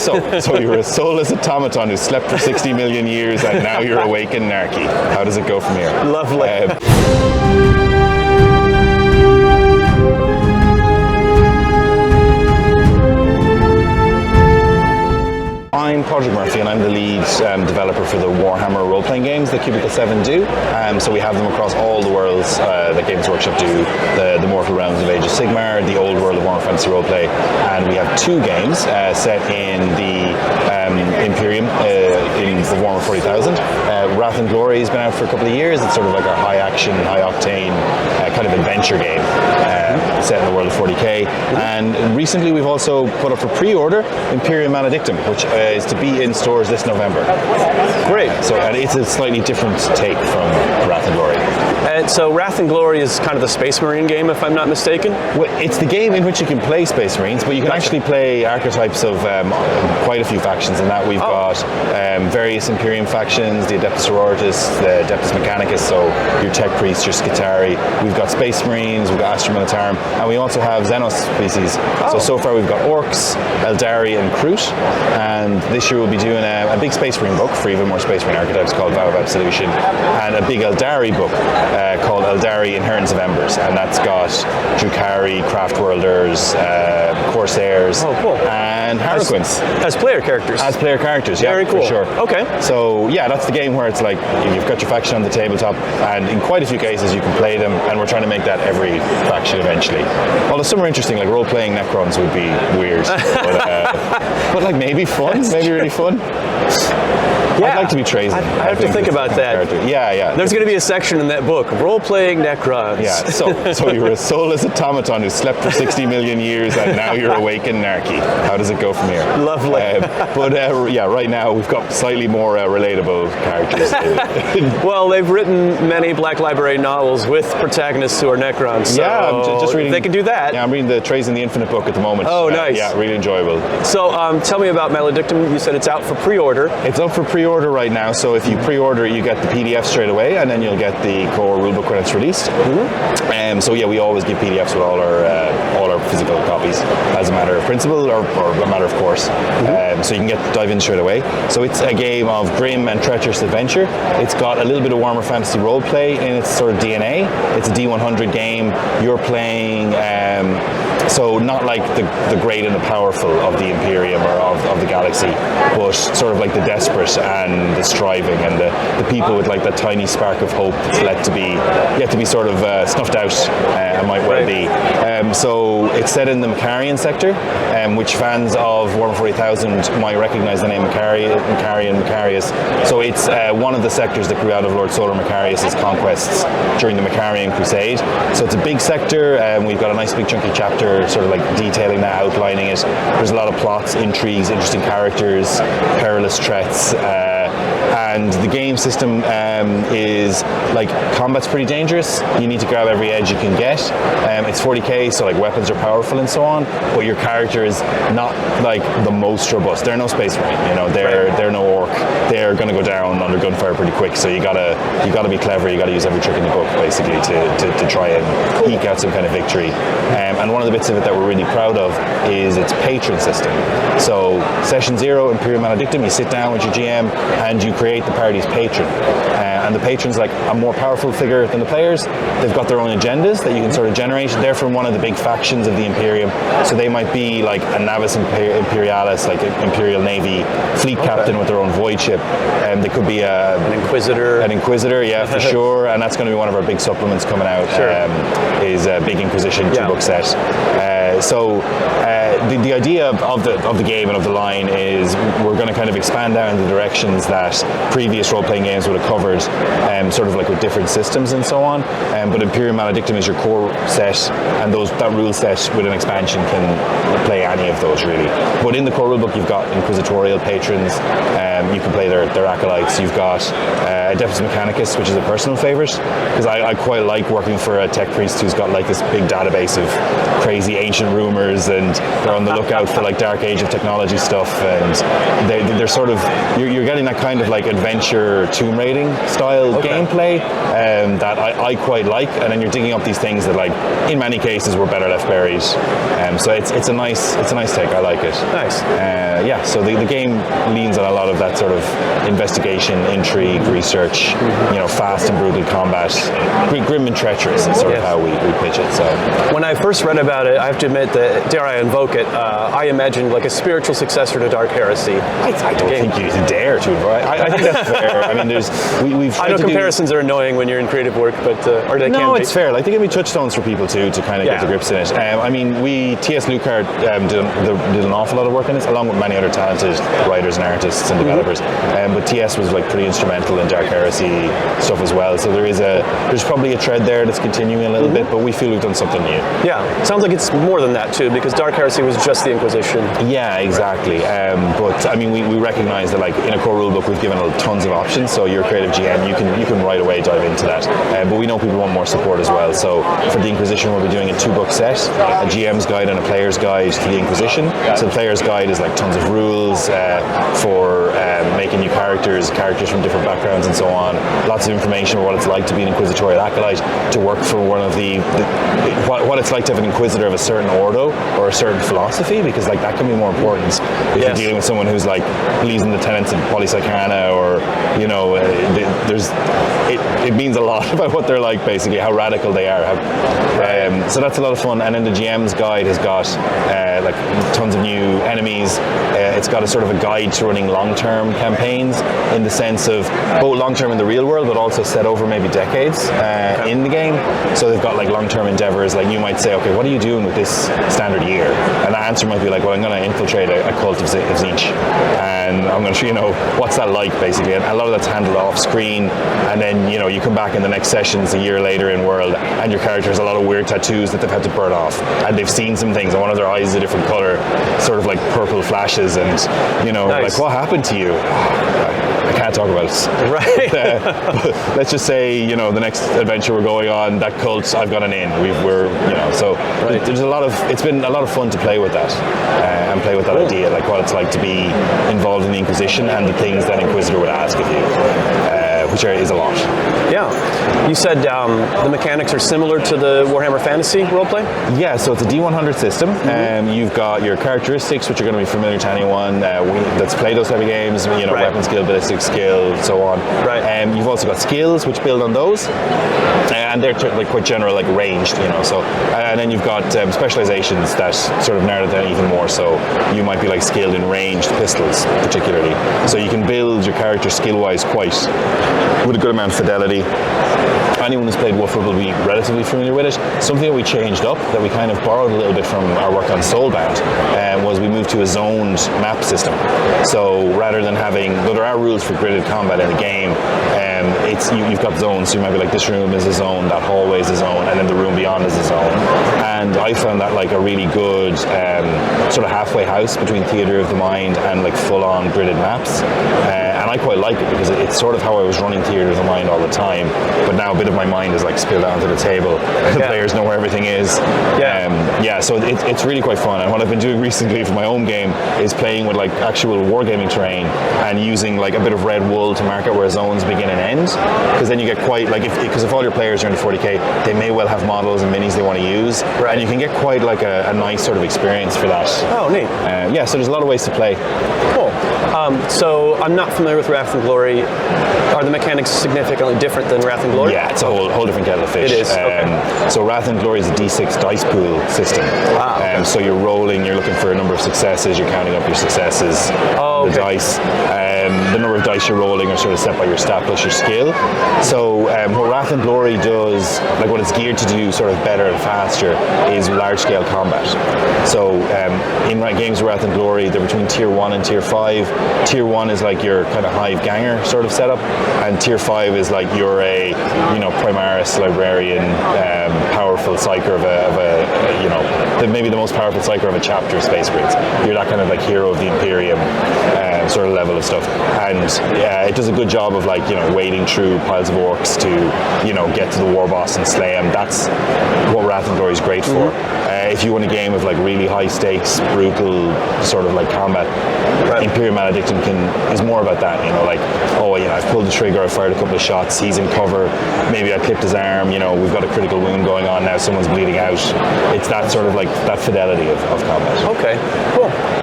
So you were a soulless automaton who slept for 60 million years, and now you're awake in Narky. How does it go from here? Lovely. I'm Padraig Murphy, and I'm the lead developer for the Warhammer role-playing games that Cubicle 7 do. So we have them across all the worlds that Games Workshop do, the Mortal Realms of Age of Sigmar, the old world of Warhammer Fantasy Roleplay, and we have 2 games set in the Imperium in the Warhammer 40,000. Wrath and Glory has been out for a couple of years. It's sort of like a high-action, high-octane kind of adventure game set in the world of 40k. And recently we've also put up for pre-order Imperium Maledictum, which is to be in stores this November. Great. And it's a slightly different take from Wrath and Glory. And so Wrath and Glory is kind of the Space Marine game, if I'm not mistaken? Well, it's the game in which you can play Space Marines, but you can actually play archetypes of quite a few factions. In that we've got various Imperium factions, the Adeptus Sororitas, the Adeptus Mechanicus, so your Tech Priests, your Skitarii. We've got Space Marines, we've got Astra Militarum, and we also have Xenos species. So far we've got Orcs, Eldari, and Kroot. And this year we'll be doing a big Space Marine book for even more Space Marine archetypes called Vow of Absolution, and a big Eldari book called Eldari Inheritance of Embers, and that's got Drukhari, Craftworlders, Corsairs, and Harlequins. As player characters? As player characters, yeah. Very cool. For sure. Okay. So yeah, that's the game where it's like you've got your faction on the tabletop, and in quite a few cases you can play them, and we're trying to make that every faction eventually. Although some are interesting, like role-playing Necrons would be weird, but like maybe fun, maybe really fun. Yeah. I'd like to be Trazen. I have to think about that. Yeah. There's going to be a section in that book, role-playing Necrons. Yeah, so you were a soulless automaton who slept for 60 million years, and now you're awake in Narky. How does it go from here? Lovely. Yeah, right now we've got slightly more relatable characters. Well, they've written many Black Library novels with protagonists who are Necrons. So yeah, I'm just reading. They can do that. Yeah, I'm reading the Trazen the Infinite book at the moment. Oh, nice. Yeah, really enjoyable. So tell me about Maledictum. You said it's out for pre-order. It's up for pre-order right now, so if you pre-order, you get the PDF straight away, and then you'll get the core rulebook when it's released. So yeah, we always give PDFs with all our physical copies as a matter of principle or a matter of course. So you can dive in straight away. So it's a game of grim and treacherous adventure. It's got a little bit of Warhammer Fantasy roleplay in its sort of DNA. It's a D100 game. You're playing so not like the great and the powerful of the Imperium or of the galaxy, but sort of like the desperate and the striving and the people with like that tiny spark of hope that's yet to be sort of snuffed out and might well be. So it's set in the Macarian sector, which fans of Warhammer 40,000 might recognize the name Macarian, Macarius. So it's one of the sectors that grew out of Lord Solar Macarius' conquests during the Macarian Crusade. So it's a big sector, and we've got a nice big chunky chapter sort of like detailing that, outlining it. There's a lot of plots, intrigues, interesting characters, perilous threats, and the game system is like combat's pretty dangerous. You need to grab every edge you can get. It's 40k, so like weapons are powerful and so on, but your character is not like the most robust. They're no Space Marine, they're no Orc. They're going to go down under gunfire pretty quick. So you gotta be clever. You gotta use every trick in the book basically to try and eke out some kind of victory. And one of the bits of it that we're really proud of is its patron system. So session 0, Imperium Maledictum, you sit down with your GM and you create the party's patron. And the patron's like a more powerful figure than the players. They've got their own agendas that you can sort of generate. They're from one of the big factions of the Imperium. So they might be like a Navis Imperialis, like an Imperial Navy fleet captain with their own void ship. They could be an Inquisitor. An Inquisitor, yeah, for sure. And that's going to be one of our big supplements coming out. Is a big Inquisition 2-book set. The idea of the game and of the line is we're going to kind of expand down the directions that previous role-playing games would have covered, sort of like with different systems and so on. But Imperium Maledictum is your core set, and that rule set with an expansion can play any of those really. But in the core rulebook, you've got Inquisitorial patrons. You can play their acolytes. You've got Adeptus Mechanicus, which is a personal favourite, because I quite like working for a tech priest who's got like this big database of crazy ancient ancient rumors, and they're on the lookout for like Dark Age of technology stuff, and they're sort of you're getting that kind of like adventure tomb raiding style gameplay that I quite like, and then you're digging up these things that like in many cases were better left buried. So it's a nice take. I like it. Nice. So the game leans on a lot of that sort of investigation, intrigue, research, fast and brutal combat, grim and treacherous is sort of how we pitch it. So when I first read about it, I have to admit that, dare I invoke it, I imagined like a spiritual successor to Dark Heresy. I don't think you dare to, right? I think that's fair. I mean, we've I know comparisons are annoying when you're in creative work, but or they can be. No, it's fair. Like, they can be touchstones for people too to kind of get the grips in it. I mean, T.S. Lucard did an awful lot of work in it, along with many other talented writers and artists and developers. But T.S. was like pretty instrumental in Dark Heresy stuff as well. So there's probably a thread there that's continuing a little bit, but we feel we've done something new. Yeah, sounds like it's more than that too, because Dark Heresy was just the Inquisition. Yeah, exactly. But I mean, we recognise that like in a core rulebook we've given tons of options. So you're a creative GM, you can right away dive into that. But we know people want more support as well. So for the Inquisition, we'll be doing a 2-book set, a GM's guide and a player's guide to the Inquisition. So the player's guide is like tons of rules for making new characters from different backgrounds and so on. Lots of information about what it's like to be an inquisitorial acolyte, to work for one of what it's like to have an inquisitor of a certain ordo or a certain philosophy, because like that can be more important if you're dealing with someone who's like believes in the tenets of Polypsychana, or it means a lot about what they're like, basically how radical they are. So that's a lot of fun. And then the GM's guide has got like tons of new enemies. It's got a sort of a guide to running long-term campaigns, in the sense of both long-term in the real world, but also set over maybe decades in the game. So they've got like long-term endeavors. Like you might say, okay, what are you doing with this standard year? And the answer might be like, well, I'm going to infiltrate a cult of Tzeentch, and I'm going to show what's that like, basically. And a lot of that's handled off screen, and then you come back in the next sessions a year later in world, and your character has a lot of weird tattoos that they've had to burn off, and they've seen some things, and one of their eyes is a different color, sort of like purple flashes, and like, what happened to you? I can't talk about it. Right. But let's just say, the next adventure we're going on, that cult, I've got an in. There's a lot of, it's been a lot of fun to play with that, and play with that idea, like what it's like to be involved in the Inquisition and the things that Inquisitor would ask of you, which is a lot. Yeah. You said the mechanics are similar to the Warhammer Fantasy roleplay? Yeah, so it's a D100 system. You've got your characteristics, which are going to be familiar to anyone that's played those type of games, weapon skill, ballistic skill, so on. Right. You've also got skills, which build on those. And they're like quite general, like ranged, So, and then you've got specializations that sort of narrow it down even more. So you might be like skilled in ranged pistols, particularly. So you can build your character skill-wise with a good amount of fidelity. Anyone who's played Wolfwood will be relatively familiar with it. Something that we changed up, that we kind of borrowed a little bit from our work on Soulbound, was we moved to a zoned map system. So rather than though there are rules for gridded combat in the game, you've got zones. So you might be like, this room is a zone, that hallway is a zone, and then the room beyond is a zone. And I found that like a really good sort of halfway house between Theatre of the Mind and like full-on gridded maps. And I quite like it, because it's sort of how I was running Theatre of the Mind all the time, but now a bit of my mind is like spilled onto the table. The players know where everything is. So it's really quite fun. And what I've been doing recently for my own game is playing with like actual wargaming terrain, and using like a bit of red wool to mark out where zones begin and end, because then you get quite like, if all your players are in 40k, they may well have models and minis they want to use, and you can get quite like a nice sort of experience for that. Oh, neat. So there's a lot of ways to play. Cool. So I'm not familiar with Wrath and Glory. Are the mechanics significantly different than Wrath and Glory? Yeah, it's a whole different kettle of fish. It is. So Wrath and Glory is a D6 dice pool system. So you're rolling, you're looking for a number of successes, you're counting up your successes, the dice. The number of dice you're rolling are sort of set by your stat plus your skill. So what Wrath and Glory does, like what it's geared to do sort of better and faster, is large scale combat. So in games of Wrath and Glory, they're between tier 1 and tier 5. Tier 1 is like your kind of hive ganger sort of setup, and tier 5 is like you're a Primaris librarian, powerful psyker maybe the most powerful psyker of a chapter of Space Marines. You're that kind of like hero of the Imperium. sort of level of stuff. And it does a good job of like, you know, wading through piles of orcs to, you know, get to the war boss and slay him. That's what Wrath and Glory is great for. If you want a game of like really high stakes, brutal sort of like combat, Imperium Maledictum is more about that, you know, like, oh, you know, I've pulled the trigger, I've fired a couple of shots, he's in cover, maybe I clipped his arm, you know, we've got a critical wound going on now, someone's bleeding out. It's that sort of like, that fidelity of combat. Okay, cool.